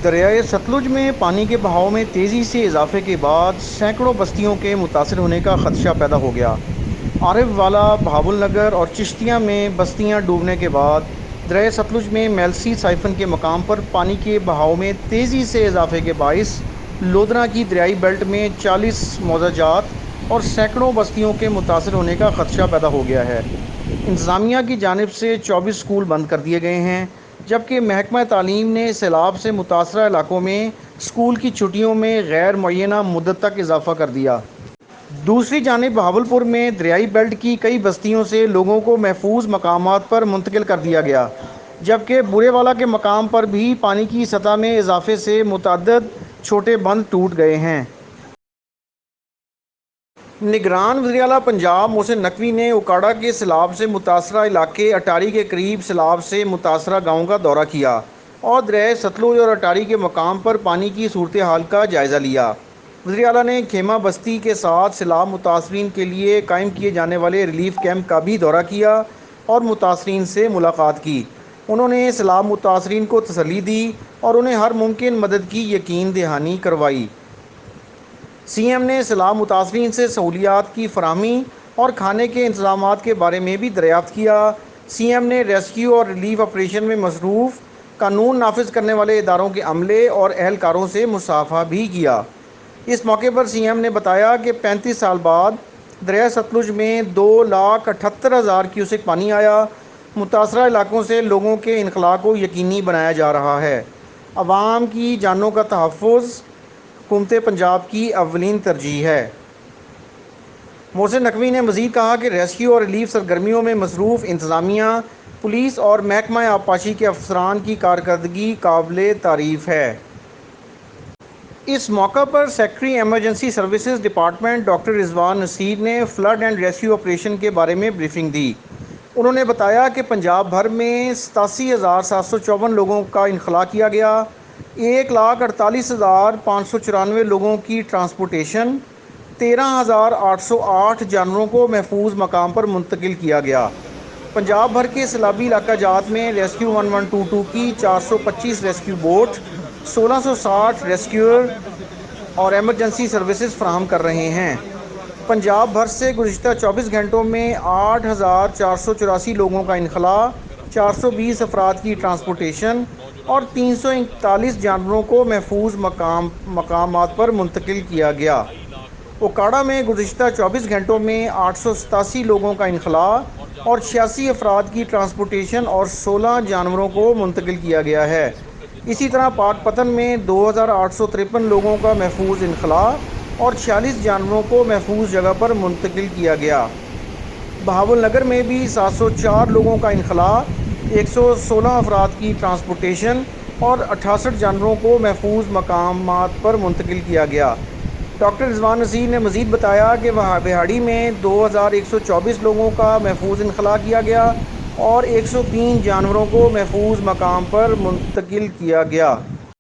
دریائے ستلج میں پانی کے بہاؤ میں تیزی سے اضافے کے بعد سینکڑوں بستیوں کے متاثر ہونے کا خدشہ پیدا ہو گیا۔ عارف والا، بہاول نگر اور چشتیاں میں بستیاں ڈوبنے کے بعد دریائے ستلج میں میلسی سائفن کے مقام پر پانی کے بہاؤ میں تیزی سے اضافے کے باعث لودھنا کی دریائی بیلٹ میں 40 موضع جات اور سینکڑوں بستیوں کے متاثر ہونے کا خدشہ پیدا ہو گیا ہے۔ انتظامیہ کی جانب سے 24 اسکول بند کر دیے گئے ہیں، جبکہ محکمہ تعلیم نے سیلاب سے متاثرہ علاقوں میں اسکول کی چھٹیوں میں غیر معینہ مدت تک اضافہ کر دیا۔ دوسری جانب بہاولپور میں دریائی بیلٹ کی کئی بستیوں سے لوگوں کو محفوظ مقامات پر منتقل کر دیا گیا، جبکہ بورے والا کے مقام پر بھی پانی کی سطح میں اضافے سے متعدد چھوٹے بند ٹوٹ گئے ہیں۔ نگران وزیر اعلیٰ پنجاب محسن نقوی نے اوکاڑہ کے سیلاب سے متاثرہ علاقے اٹاری کے قریب سیلاب سے متاثرہ گاؤں کا دورہ کیا اور دریائے ستلج اور اٹاری کے مقام پر پانی کی صورتحال کا جائزہ لیا۔ وزیر اعلیٰ نے خیمہ بستی کے ساتھ سیلاب متاثرین کے لیے قائم کیے جانے والے ریلیف کیمپ کا بھی دورہ کیا اور متاثرین سے ملاقات کی۔ انہوں نے سیلاب متاثرین کو تسلی دی اور انہیں ہر ممکن مدد کی یقین دہانی کروائی۔ سی ایم نے سیلاب متاثرین سے سہولیات کی فراہمی اور کھانے کے انتظامات کے بارے میں بھی دریافت کیا۔ سی ایم نے ریسکیو اور ریلیف آپریشن میں مصروف قانون نافذ کرنے والے اداروں کے عملے اور اہلکاروں سے مصافحہ بھی کیا۔ اس موقع پر سی ایم نے بتایا کہ 35 سال بعد دریائے ستلج میں 2,78,000 کیوسک پانی آیا۔ متاثرہ علاقوں سے لوگوں کے انخلاء کو یقینی بنایا جا رہا ہے۔ عوام کی جانوں کا تحفظ حکومت پنجاب کی اولین ترجیح ہے۔ محسن نقوی نے مزید کہا کہ ریسکیو اور ریلیف سرگرمیوں میں مصروف انتظامیہ، پولیس اور محکمہ آبپاشی کے افسران کی کارکردگی قابل تعریف ہے۔ اس موقع پر secretary emergency services department doctor Rizwan Naseer نے فلڈ اینڈ ریسکیو آپریشن کے بارے میں بریفنگ دی۔ انہوں نے بتایا کہ پنجاب بھر میں 87,754 لوگوں کا انخلاء کیا گیا، 1,48,594 لوگوں کی ٹرانسپورٹیشن، 13,808 جانوروں کو محفوظ مقام پر منتقل کیا گیا۔ پنجاب بھر کے سیلابی علاقہ جات میں ریسکیو 1122 کی 425 ریسکیو بوٹ، 1,660 ریسکیور اور ایمرجنسی سروسز فراہم کر رہے ہیں۔ پنجاب بھر سے گزشتہ 24 گھنٹوں میں 8,484 لوگوں کا انخلاء، 420 افراد کی ٹرانسپورٹیشن اور 341 جانوروں کو محفوظ مقامات پر منتقل کیا گیا۔ اوکاڑہ میں گزشتہ 24 گھنٹوں میں 887 لوگوں کا انخلاء اور 86 افراد کی ٹرانسپورٹیشن اور 16 جانوروں کو منتقل کیا گیا ہے۔ اسی طرح پاک پتن میں 2,853 لوگوں کا محفوظ انخلاء اور 46 جانوروں کو محفوظ جگہ پر منتقل کیا گیا۔ بہاول نگر میں بھی 704 لوگوں کا انخلاء، 116 افراد کی ٹرانسپورٹیشن اور 68 جانوروں کو محفوظ مقامات پر منتقل کیا گیا۔ ڈاکٹر رضوان نصیر نے مزید بتایا کہ بہاڑی میں 2,124 لوگوں کا محفوظ انخلاء کیا گیا اور 103 جانوروں کو محفوظ مقام پر منتقل کیا گیا۔